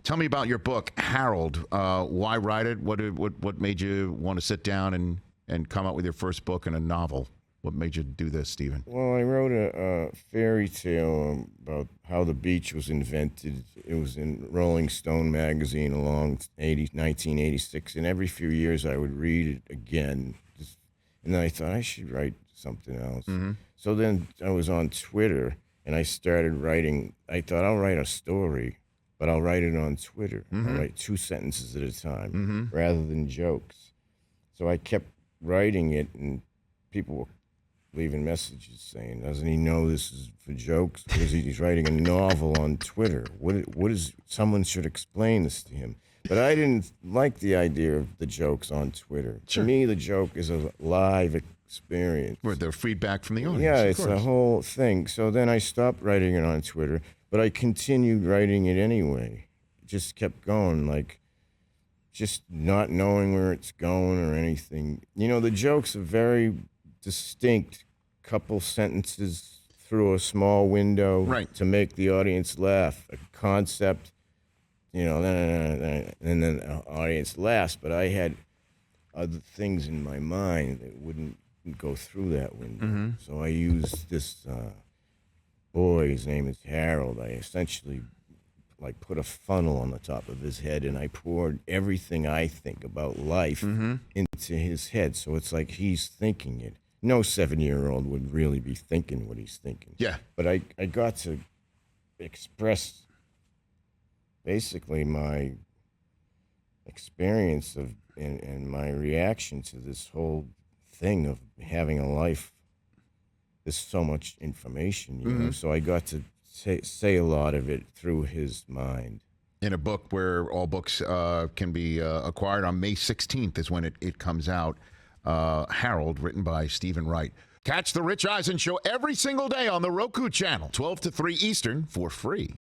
Tell me about your book, Harold. Why write it? What made you want to sit down and come up with your first book and a novel? What made you do this, Stephen? Well, I wrote a fairy tale about how the beach was invented. It was in Rolling Stone magazine along 1986, and every few years I would read it again. And then I thought I should write something else. Mm-hmm. So then I was on Twitter, and I started writing. I thought I'll write a story, but I'll write it on Twitter. Mm-hmm. I'll write 2 sentences at a time rather than jokes. So I kept writing it, and people were leaving messages saying, doesn't he know this is for jokes? Because he's writing a novel on Twitter. What is, someone should explain this to him. But I didn't like the idea of the jokes on Twitter. Sure. To me, the joke is a live experience. Where the feedback from the audience. Yeah, it's a whole thing. So then I stopped writing it on Twitter, but I continued writing it anyway. It just kept going, like, just not knowing where it's going or anything. You know, the jokes are very distinct, couple sentences through a small window to make the audience laugh. A concept, you know, and then the audience laughs. But I had other things in my mind that wouldn't go through that window. Mm-hmm. So I used this boy, his name is Harold. I essentially put a funnel on the top of his head, and I poured everything I think about life into his head. So it's like he's thinking it. No 7-year-old would really be thinking what he's thinking. Yeah. But I got to express basically my experience of and my reaction to this whole thing of having a life. There's so much information, you know. So I got to say a lot of it through his mind. In a book where all books can be acquired on May 16th is when it comes out. Harold, written by Stephen Wright. Catch the Rich Eisen Show every single day on the Roku channel, 12 to 3 Eastern, for free.